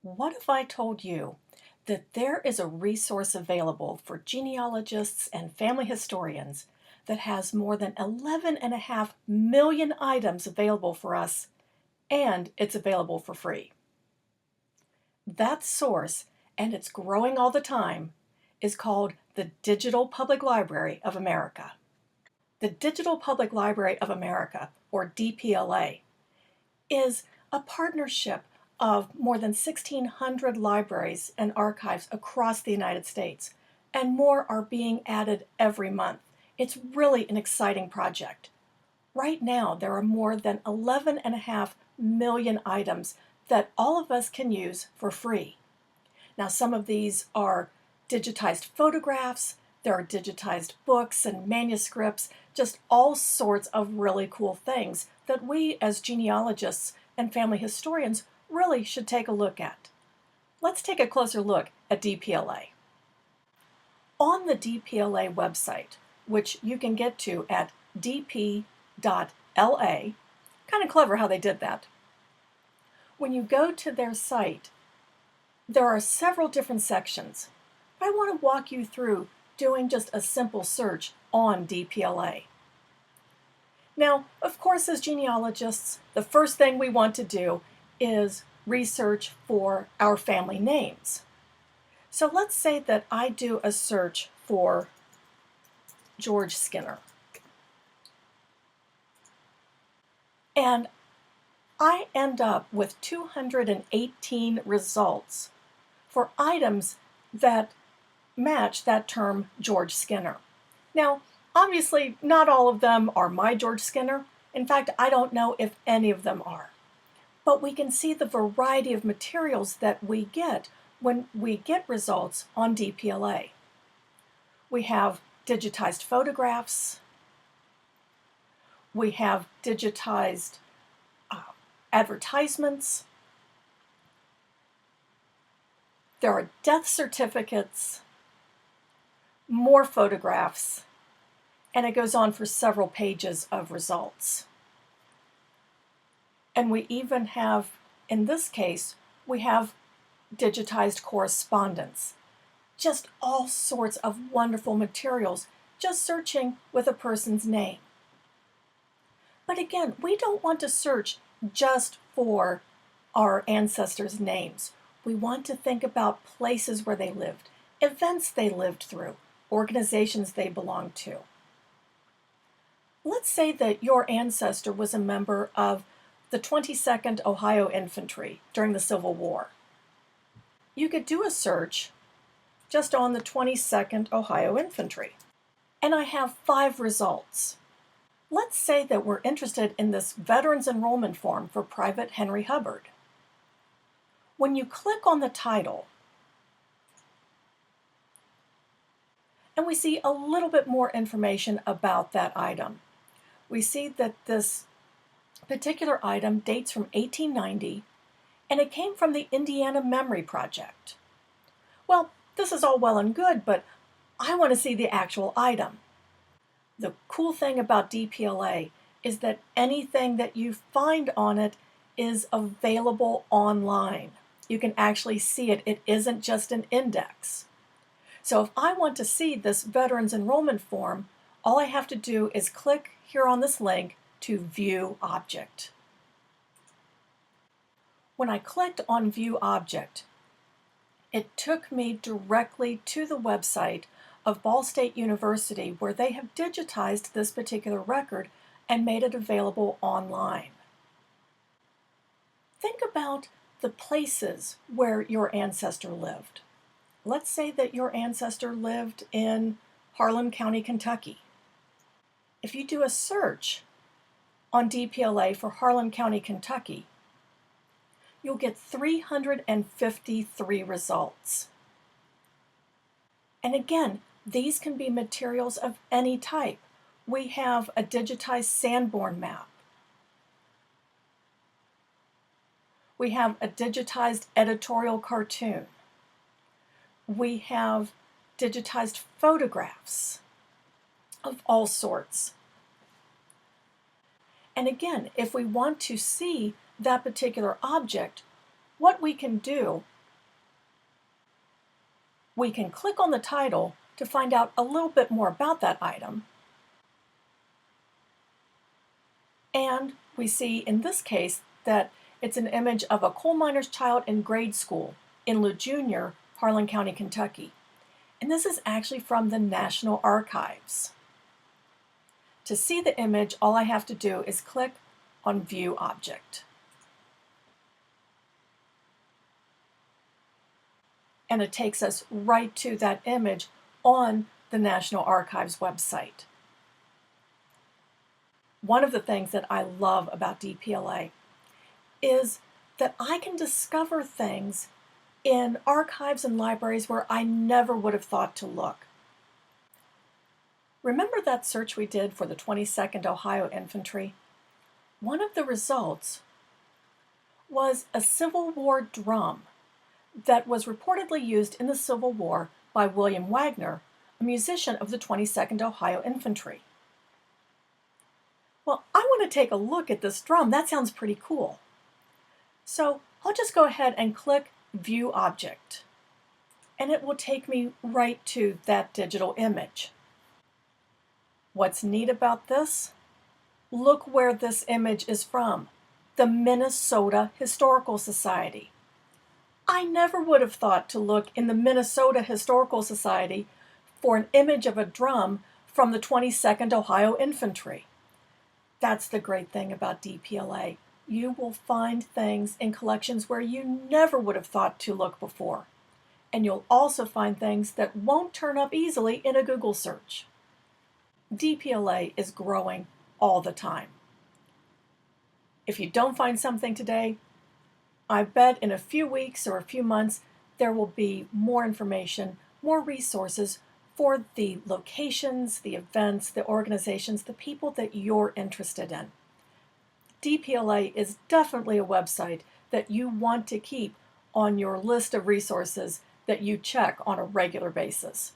What if I told you that there is a resource available for genealogists and family historians that has more than 11.5 million items available for us, and it's available for free? That source, and it's growing all the time, is called the Digital Public Library of America. The Digital Public Library of America, or DPLA, is a partnership of more than 1,600 libraries and archives across the United States, and more are being added every month. It's really an exciting project. Right now, there are more than 11.5 million items that all of us can use for free. Now, some of these are digitized photographs, there are digitized books and manuscripts, just all sorts of really cool things that we as genealogists and family historians really should take a look at. Let's take a closer look at DPLA. On the DPLA website, which you can get to at dp.la, kind of clever how they did that. When you go to their site, there are several different sections. I want to walk you through doing just a simple search on DPLA. Now, of course, as genealogists, the first thing we want to do is research for our family names. So let's say that I do a search for George Skinner. And I end up with 218 results for items that match that term George Skinner. Now, obviously, not all of them are my George Skinner. In fact, I don't know if any of them are. But we can see the variety of materials that we get when we get results on DPLA. We have digitized photographs. We have digitized advertisements. There are death certificates, more photographs, and it goes on for several pages of results. And we even have, in this case, we have digitized correspondence. Just all sorts of wonderful materials, just searching with a person's name. But again, we don't want to search just for our ancestors' names. We want to think about places where they lived, events they lived through, organizations they belonged to. Let's say that your ancestor was a member of the 22nd Ohio Infantry during the Civil War. You could do a search just on the 22nd Ohio Infantry. And I have 5 results. Let's say that we're interested in this Veterans Enrollment Form for Private Henry Hubbard. When you click on the title, and we see a little bit more information about that item. We see that this particular item dates from 1890, and it came from the Indiana Memory Project. Well, this is all well and good, but I want to see the actual item. The cool thing about DPLA is that anything that you find on it is available online. You can actually see it. It isn't just an index. So if I want to see this Veterans Enrollment Form, all I have to do is click here on this link to View Object. When I clicked on View Object, it took me directly to the website of Ball State University, where they have digitized this particular record and made it available online. Think about the places where your ancestor lived. Let's say that your ancestor lived in Harlan County, Kentucky. If you do a search on DPLA for Harlan County, Kentucky, you'll get 353 results. And again, these can be materials of any type. We have a digitized Sanborn map. We have a digitized editorial cartoon. We have digitized photographs of all sorts. And again, if we want to see that particular object, what we can do We can click on the title to find out a little bit more about that item. And we see in this case that it's an image of a coal miner's child in grade school in Lou Jr., Harlan County, Kentucky. And this is actually from the National Archives. To see the image, all I have to do is click on View Object. And it takes us right to that image on the National Archives website. One of the things that I love about DPLA is that I can discover things in archives and libraries where I never would have thought to look. Remember that search we did for the 22nd Ohio Infantry? One of the results was a Civil War drum that was reportedly used in the Civil War by William Wagner, a musician of the 22nd Ohio Infantry. Well, I want to take a look at this drum. That sounds pretty cool. So I'll just go ahead and click View Object, and it will take me right to that digital image. What's neat about this? Look where this image is from, the Minnesota Historical Society. I never would have thought to look in the Minnesota Historical Society for an image of a drum from the 22nd Ohio Infantry. That's the great thing about DPLA. You will find things in collections where you never would have thought to look before. And you'll also find things that won't turn up easily in a Google search. DPLA is growing all the time. If you don't find something today, I bet in a few weeks or a few months there will be more information, more resources for the locations, the events, the organizations, the people that you're interested in. DPLA is definitely a website that you want to keep on your list of resources that you check on a regular basis.